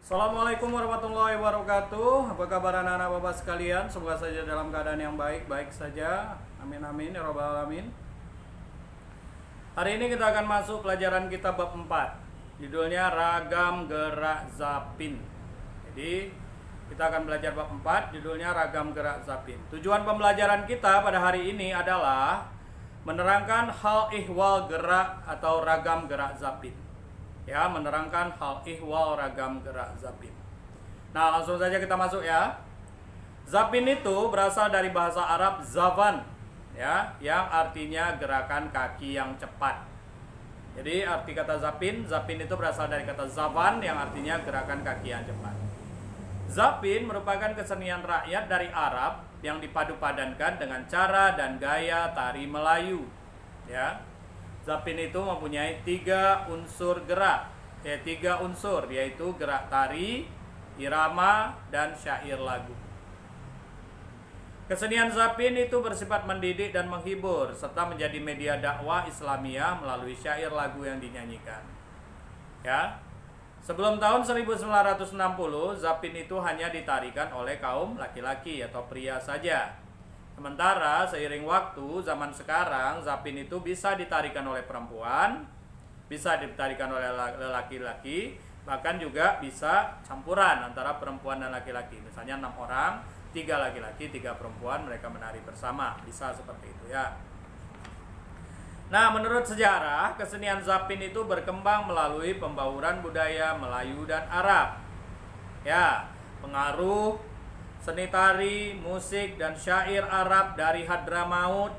Assalamualaikum warahmatullahi wabarakatuh. Apa kabar anak-anak bapak sekalian? Semoga saja dalam keadaan yang baik-baik saja. Amin amin ya rabbal alamin. Hari ini kita akan masuk pelajaran kita bab 4. Judulnya Ragam Gerak Zapin. Jadi kita akan belajar bab 4, judulnya Ragam Gerak Zapin. Tujuan pembelajaran kita pada hari ini adalah menerangkan hal ihwal gerak atau ragam gerak zapin. Ya, menerangkan hal ihwal ragam gerak zapin. Nah, langsung saja kita masuk ya. Zapin itu berasal dari bahasa Arab zavan, ya, yang artinya gerakan kaki yang cepat. Jadi arti kata zapin itu berasal dari kata zavan yang artinya gerakan kaki yang cepat. Zapin merupakan kesenian rakyat dari Arab yang dipadu-padankan dengan cara dan gaya tari Melayu. Ya. Zapin itu mempunyai 3 unsur gerak, yaitu gerak tari, irama, dan syair lagu. Kesenian zapin itu bersifat mendidik dan menghibur, serta menjadi media dakwah Islamiyah melalui syair lagu yang dinyanyikan. Ya, sebelum tahun 1960, zapin itu hanya ditarikan oleh kaum laki-laki atau pria saja. Sementara seiring waktu zaman sekarang zapin itu bisa ditarikan oleh perempuan, bisa ditarikan oleh laki-laki, bahkan juga bisa campuran antara perempuan dan laki-laki. Misalnya 6 orang, 3 laki-laki, 3 perempuan, mereka menari bersama, bisa seperti itu ya. Nah, menurut sejarah, kesenian zapin itu berkembang melalui pembauran budaya Melayu dan Arab. Ya, pengaruh seni tari, musik, dan syair Arab dari Hadramaut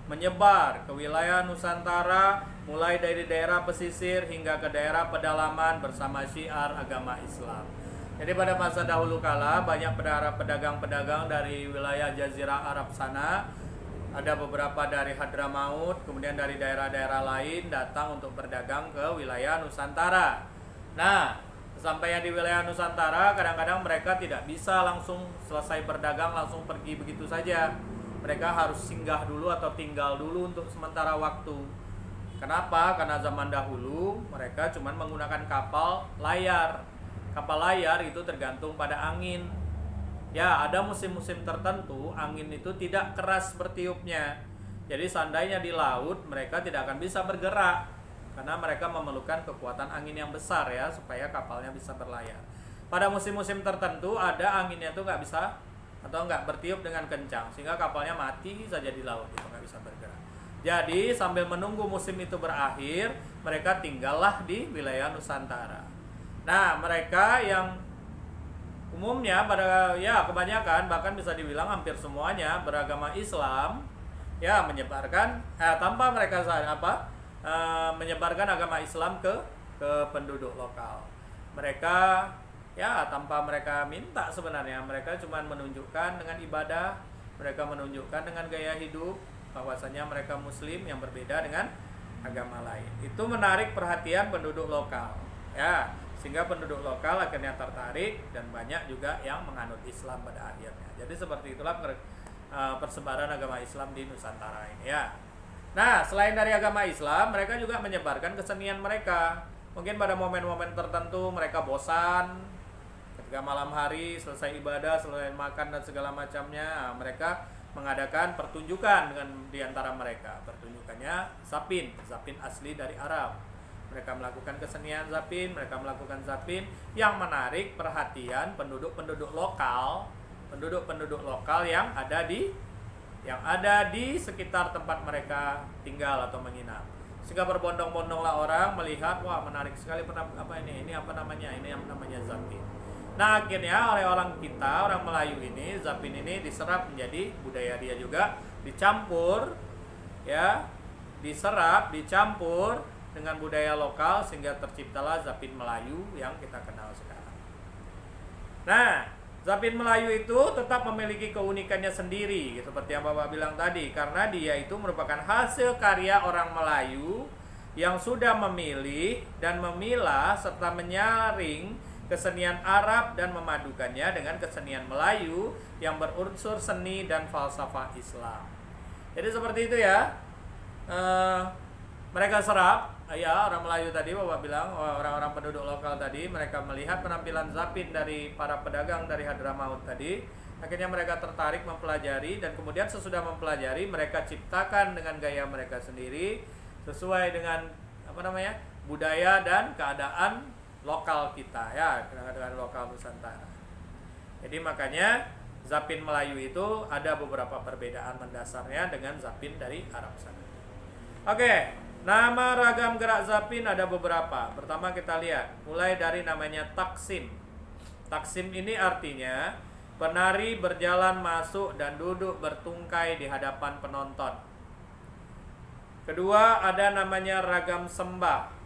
menyebar ke wilayah Nusantara mulai dari daerah pesisir hingga ke daerah pedalaman bersama syiar agama Islam. Jadi pada masa dahulu kala banyak pedagang-pedagang dari wilayah Jazirah Arab sana, ada beberapa dari Hadramaut, kemudian dari daerah-daerah lain datang untuk berdagang ke wilayah Nusantara. Nah, sampainya di wilayah Nusantara, kadang-kadang mereka tidak bisa langsung selesai berdagang langsung pergi begitu saja. Mereka harus singgah dulu atau tinggal dulu untuk sementara waktu. Kenapa? Karena zaman dahulu mereka cuma menggunakan kapal layar. Kapal layar itu tergantung pada angin. Ya, ada musim-musim tertentu angin itu tidak keras bertiupnya. Jadi seandainya di laut mereka tidak akan bisa bergerak, karena mereka memerlukan kekuatan angin yang besar ya supaya kapalnya bisa berlayar. Pada musim-musim tertentu ada anginnya itu nggak bisa atau nggak bertiup dengan kencang sehingga kapalnya mati saja di laut, itu nggak bisa bergerak. Jadi sambil menunggu musim itu berakhir, mereka tinggallah di wilayah Nusantara. Nah, mereka yang umumnya kebanyakan, bahkan bisa dibilang hampir semuanya beragama Islam, ya menyebarkan tanpa mereka menyebarkan agama Islam ke penduduk lokal. Mereka tanpa mereka minta sebenarnya, mereka cuma menunjukkan dengan ibadah, mereka menunjukkan dengan gaya hidup bahwasanya mereka muslim yang berbeda dengan agama lain. Itu menarik perhatian penduduk lokal. Ya, sehingga penduduk lokal akhirnya tertarik dan banyak juga yang menganut Islam pada akhirnya. Jadi seperti itulah persebaran agama Islam di Nusantara ini ya. Nah, selain dari agama Islam, mereka juga menyebarkan kesenian mereka. Mungkin pada momen-momen tertentu mereka bosan, ketika malam hari selesai ibadah, selesai makan dan segala macamnya, mereka mengadakan pertunjukan dengan diantara mereka. Pertunjukannya zapin asli dari Arab. Mereka melakukan kesenian zapin, mereka melakukan zapin yang menarik perhatian penduduk-penduduk lokal yang ada di sekitar tempat mereka tinggal atau menginap. Sehingga berbondong-bondonglah orang melihat, wah menarik sekali ini apa namanya zapin. Nah, akhirnya oleh orang Melayu ini, zapin ini diserap menjadi budaya dia juga, dicampur dengan budaya lokal sehingga terciptalah zapin Melayu yang kita kenal sekarang. Nah, zapin Melayu itu tetap memiliki keunikannya sendiri, seperti yang Bapak bilang tadi, karena dia itu merupakan hasil karya orang Melayu yang sudah memilih dan memilah serta menyaring kesenian Arab dan memadukannya dengan kesenian Melayu yang berunsur seni dan falsafah Islam. Jadi seperti itu ya. Mereka serap ya orang Melayu tadi Bapak bilang, orang-orang penduduk lokal tadi, mereka melihat penampilan Zapin dari para pedagang dari Hadramaut tadi, akhirnya mereka tertarik mempelajari, dan kemudian sesudah mempelajari mereka ciptakan dengan gaya mereka sendiri sesuai dengan budaya dan keadaan lokal kita ya, dengan lokal Nusantara. Jadi makanya Zapin Melayu itu ada beberapa perbedaan mendasarnya dengan Zapin dari Arab sana. Oke, nama ragam gerak Zapin ada beberapa. Pertama kita lihat, mulai dari namanya taksim. Taksim ini artinya penari berjalan masuk dan duduk bertungkai di hadapan penonton. Kedua, ada namanya ragam sembah.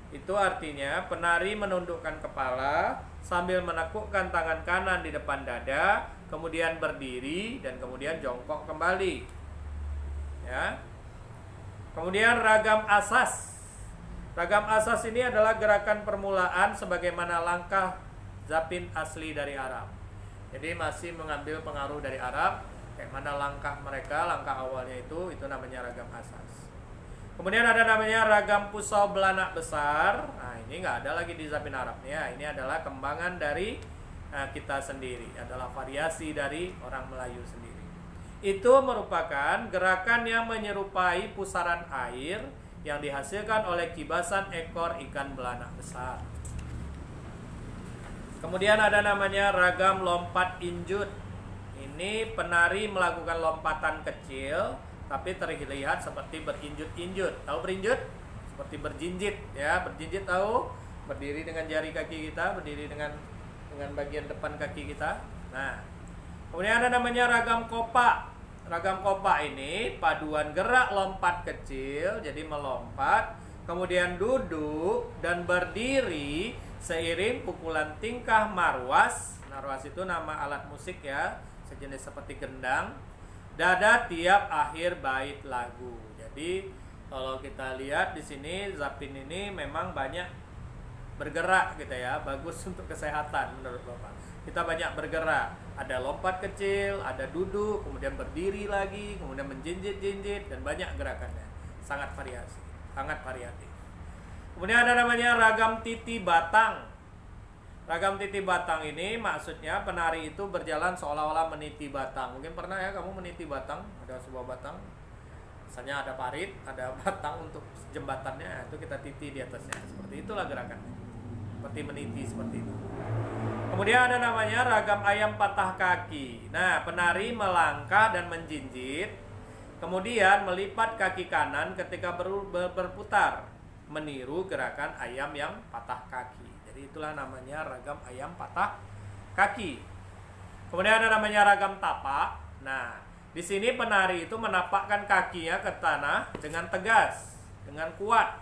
Itu artinya penari menundukkan kepala sambil menekukkan tangan kanan di depan dada, kemudian berdiri dan kemudian jongkok kembali. Ya. Kemudian ragam asas. Ragam asas ini adalah gerakan permulaan sebagaimana langkah Zapin asli dari Arab. Jadi masih mengambil pengaruh dari Arab, kayak mana langkah mereka, langkah awalnya itu namanya ragam asas. Kemudian ada namanya ragam pusau belanak besar. Nah, ini nggak ada lagi di Zapin Arab ya. Ini adalah kembangan dari kita sendiri, adalah variasi dari orang Melayu sendiri. Itu merupakan gerakan yang menyerupai pusaran air yang dihasilkan oleh kibasan ekor ikan belanak besar. Kemudian ada namanya ragam lompat injut. Ini penari melakukan lompatan kecil tapi terlihat seperti berinjut-injut. Tahu berinjut? Seperti berjinjit ya, berjinjit tahu? Berdiri dengan jari kaki kita, berdiri dengan bagian depan kaki kita. Nah, kemudian ada namanya ragam kopak. Ragam kopak ini paduan gerak lompat kecil, jadi melompat, kemudian duduk dan berdiri seiring pukulan tingkah marwas. Marwas itu nama alat musik ya, sejenis seperti gendang. Dada tiap akhir bait lagu. Jadi kalau kita lihat di sini Zapin ini memang banyak bergerak gitu ya, bagus untuk kesehatan menurut Bapak. Kita banyak bergerak, ada lompat kecil, ada duduk, kemudian berdiri lagi, kemudian menjinjit-jinjit, dan banyak gerakannya. Sangat variatif. Kemudian ada namanya ragam titi batang. Ragam titi batang ini maksudnya penari itu berjalan seolah-olah meniti batang. Mungkin pernah ya kamu meniti batang, ada sebuah batang. Misalnya ada parit, ada batang untuk jembatannya, itu kita titi di atasnya. Seperti itulah gerakannya. Seperti meniti seperti itu. Kemudian ada namanya ragam ayam patah kaki. Nah, penari melangkah dan menjinjit, kemudian melipat kaki kanan ketika berputar, meniru gerakan ayam yang patah kaki. Jadi itulah namanya ragam ayam patah kaki. Kemudian ada namanya ragam tapak. Nah, di sini penari itu menapakkan kakinya ke tanah dengan tegas, dengan kuat,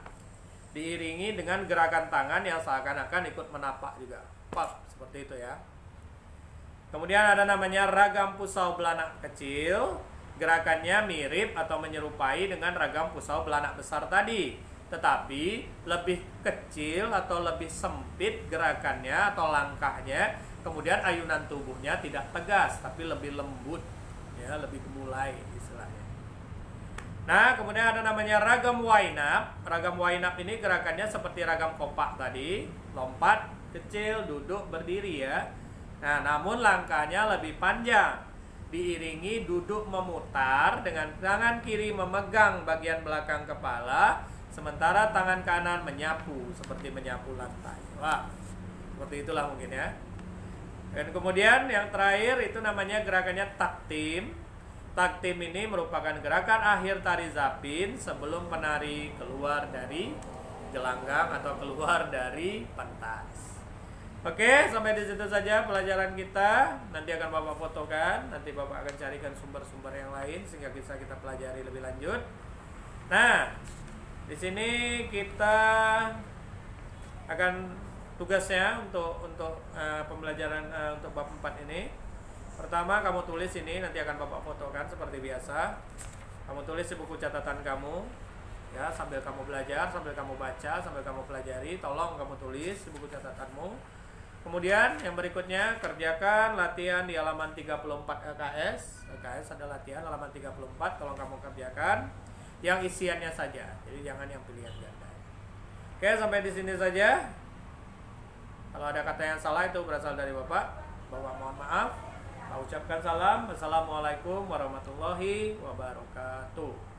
diiringi dengan gerakan tangan yang seakan-akan ikut menapak juga. Seperti itu ya. Kemudian ada namanya ragam pusau belanak kecil. Gerakannya mirip atau menyerupai dengan ragam pusau belanak besar tadi, tetapi lebih kecil atau lebih sempit gerakannya atau langkahnya. Kemudian ayunan tubuhnya tidak tegas tapi lebih lembut ya, lebih gemulai istilahnya. Nah, kemudian ada namanya ragam wainap. Ragam wainap ini gerakannya seperti ragam kopak tadi, lompat kecil, duduk, berdiri ya. Nah, namun langkahnya lebih panjang, diiringi duduk memutar dengan tangan kiri memegang bagian belakang kepala, sementara tangan kanan menyapu seperti menyapu lantai. Wah, seperti itulah mungkin ya. Dan kemudian yang terakhir itu namanya gerakannya taktim. Taktim ini merupakan gerakan akhir tari Zapin sebelum penari keluar dari gelanggang atau keluar dari pentas. Oke, sampai di situ saja pelajaran kita. Nanti akan Bapak fotokan, nanti Bapak akan carikan sumber-sumber yang lain sehingga bisa kita pelajari lebih lanjut. Nah, di sini kita akan tugasnya untuk pembelajaran untuk bab 4 ini. Pertama, kamu tulis ini, nanti akan Bapak fotokan seperti biasa. Kamu tulis di buku catatan kamu ya, sambil kamu belajar, sambil kamu baca, sambil kamu pelajari, tolong kamu tulis di buku catatanmu. Kemudian yang berikutnya, kerjakan latihan di halaman 34 LKS. LKS ada latihan halaman 34, tolong kamu kerjakan yang isiannya saja, jadi jangan yang pilihan ganda. Oke, sampai di sini saja. Kalau ada kata yang salah itu berasal dari Bapak. Bapak mohon maaf. Saya ucapkan salam. Wassalamualaikum warahmatullahi wabarakatuh.